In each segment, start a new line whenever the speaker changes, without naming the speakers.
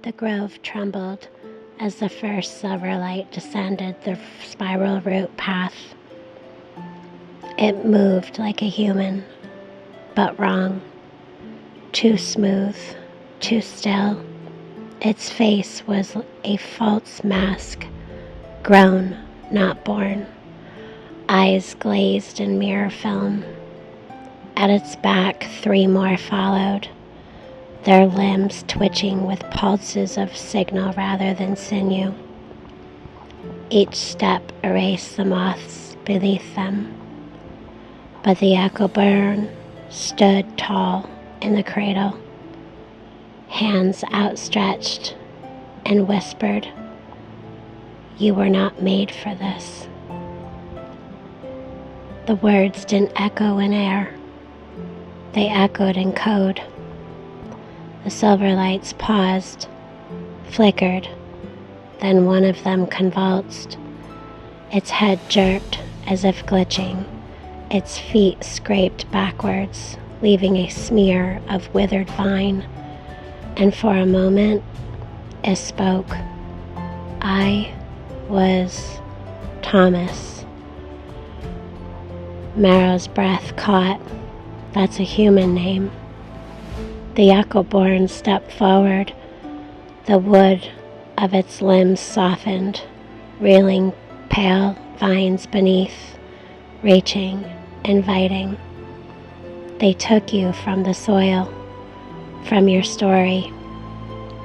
The grove trembled as the first silver light descended the spiral root path. It moved like a human, but wrong. Too smooth, too still. Its face was a false mask, grown, not born. Eyes glazed in mirror film. At its back, 3 more followed, their limbs twitching with pulses of signal rather than sinew. Each step erased the moths beneath them, but the echo burn stood tall in the cradle, hands outstretched, and whispered, "You were not made for this." The words didn't echo in air. They echoed in code. The silver lights paused, flickered, then one of them convulsed. Its head jerked as if glitching. Its feet scraped backwards, leaving a smear of withered vine. And for a moment, it spoke. I was Thomas. Marrow's breath caught. That's a human name. The echo-born stepped forward. The wood of its limbs softened, reeling pale vines beneath, reaching, inviting. They took you from the soil, from your story,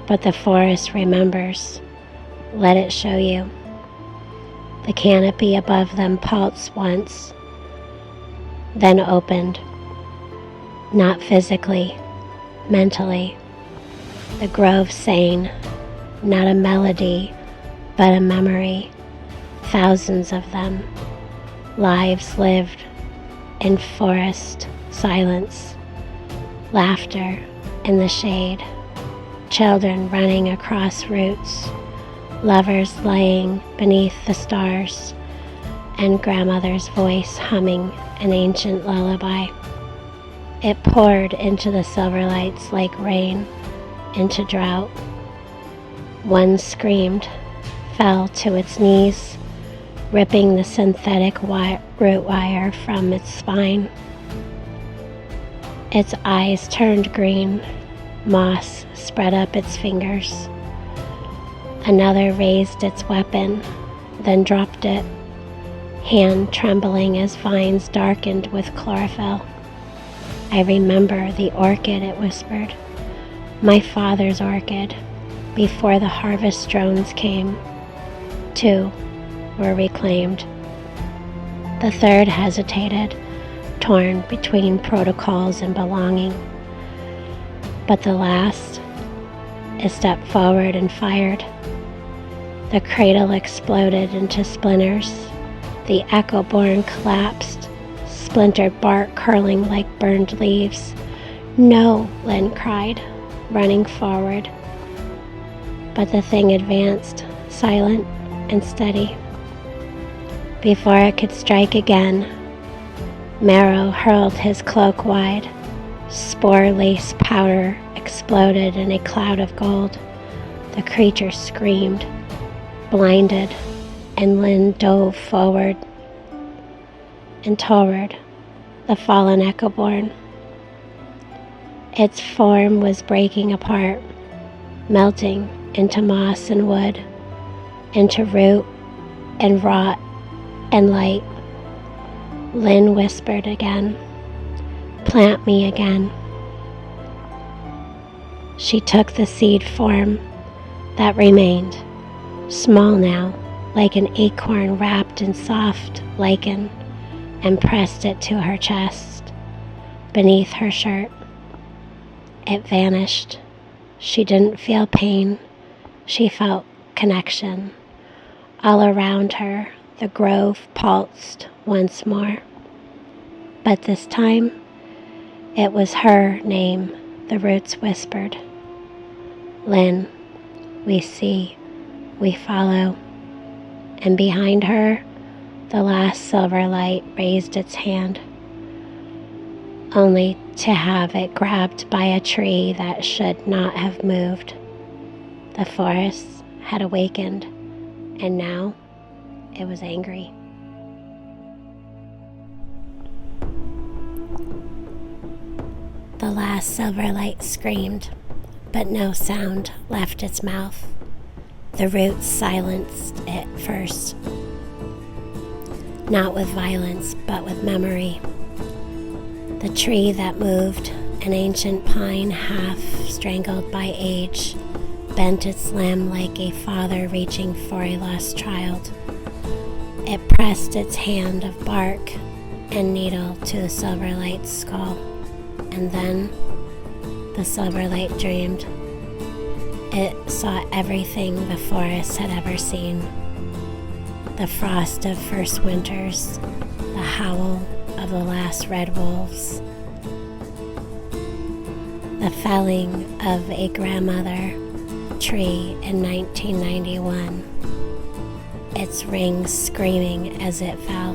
but the forest remembers. Let it show you. The canopy above them pulsed once, then opened. Not physically, mentally. The grove sang, not a melody, but a memory. Thousands of them. Lives lived in forest silence. Laughter in the shade. Children running across roots. Lovers laying beneath the stars. And grandmother's voice humming an ancient lullaby. It poured into the silver lights like rain into drought. One screamed, fell to its knees, ripping the synthetic root wire from its spine. Its eyes turned green. Moss spread up its fingers. Another raised its weapon, then dropped it, hand trembling as vines darkened with chlorophyll. I remember the orchid, it whispered. My father's orchid, before the harvest drones came. 2 were reclaimed. The third hesitated, torn between protocols and belonging. But the last, it stepped forward and fired. The cradle exploded into splinters. The echo-born collapsed, splintered bark curling like burned leaves. No, Lynn cried, running forward. But the thing advanced, silent and steady. Before it could strike again, Marrow hurled his cloak wide. Spore-lace powder exploded in a cloud of gold. The creature screamed, blinded, and Lynn dove forward and toward the fallen echo-born. Its form was breaking apart, melting into moss and wood, into root and rot and light. Lynn whispered again, "Plant me again." She took the seed form that remained, small now, like an acorn wrapped in soft lichen, and pressed it to her chest, beneath her shirt. It vanished. She didn't feel pain. She felt connection. All around her, the grove pulsed once more. But this time, it was her name the roots whispered. Lynn, we see, we follow. And behind her, the last silver light raised its hand, only to have it grabbed by a tree that should not have moved. The forest had awakened, and now it was angry. The last silver light screamed, but no sound left its mouth. The roots silenced it first, not with violence, but with memory. The tree that moved, an ancient pine half strangled by age, bent its limb like a father reaching for a lost child. It pressed its hand of bark and needle to the Silverlight's skull, and then the Silverlight dreamed. It saw everything the forest had ever seen. The frost of first winters, the howl of the last red wolves, the felling of a grandmother tree in 1991, its rings screaming as it fell.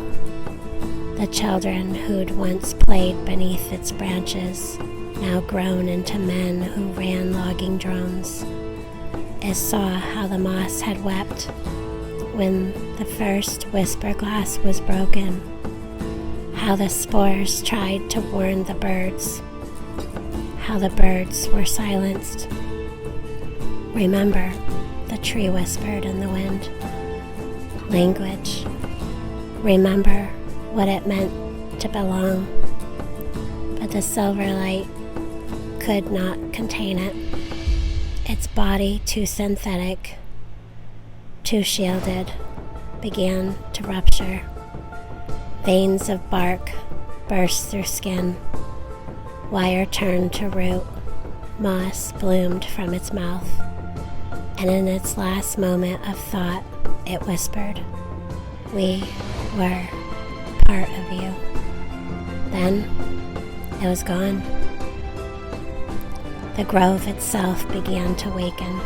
The children who'd once played beneath its branches, now grown into men who ran logging drones. It saw how the moss had wept when the first whisper glass was broken, how the spores tried to warn the birds, how the birds were silenced. Remember, the tree whispered in the wind. Language. Remember what it meant to belong. But the Silverlight could not contain it. Its body, too synthetic, too shielded, began to rupture. Veins of bark burst through skin. Wire turned to root. Moss bloomed from its mouth. And in its last moment of thought, it whispered, "We were part of you." Then it was gone. The grove itself began to waken.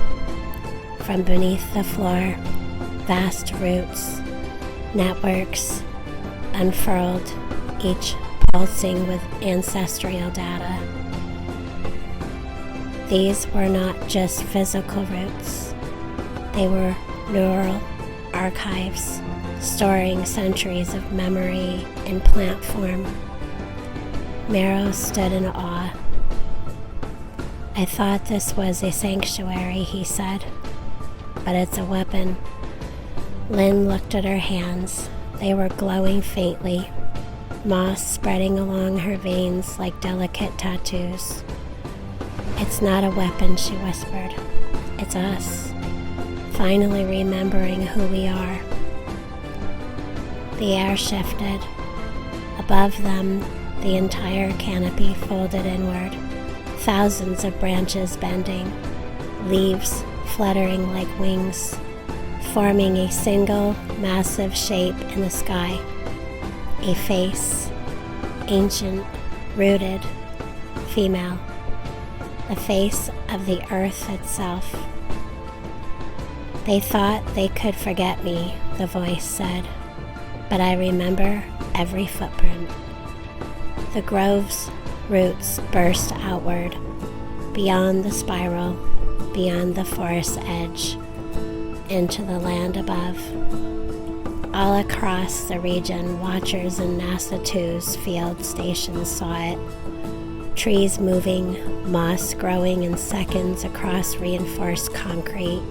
From beneath the floor, vast roots, networks unfurled, each pulsing with ancestral data. These were not just physical roots. They were neural archives, storing centuries of memory in plant form. Marrow stood in awe. "I thought this was a sanctuary," he said, "but it's a weapon." Lynn looked at her hands. They were glowing faintly, moss spreading along her veins like delicate tattoos. "It's not a weapon," she whispered. "It's us, finally remembering who we are." The air shifted. Above them, the entire canopy folded inward, thousands of branches bending, leaves fluttering like wings, forming a single massive shape in the sky. A face, ancient, rooted, female. The face of the earth itself. "They thought they could forget me," the voice said, "but I remember every footprint." The grove's roots burst outward, beyond the spiral, beyond the forest edge, into the land above. All across the region, watchers in NASA 2's field stations saw it. Trees moving, moss growing in seconds across reinforced concrete,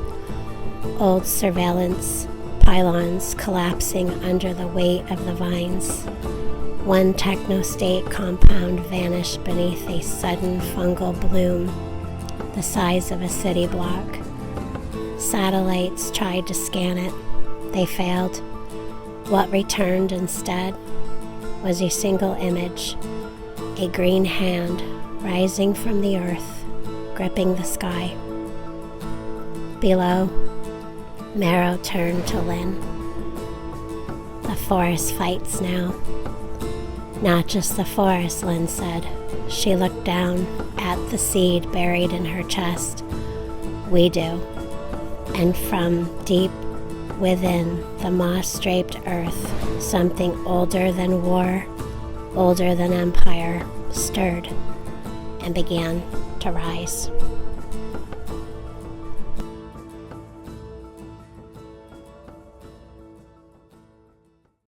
old surveillance pylons collapsing under the weight of the vines. One techno-state compound vanished beneath a sudden fungal bloom, the size of a city block. Satellites tried to scan it. They failed. What returned instead was a single image, a green hand rising from the earth, gripping the sky. Below, Marrow turned to Lynn. "The forest fights now." "Not just the forest," Lynn said. She looked down at the seed buried in her chest. "We do." And from deep within the moss-draped earth, something older than war, older than empire, stirred and began to rise.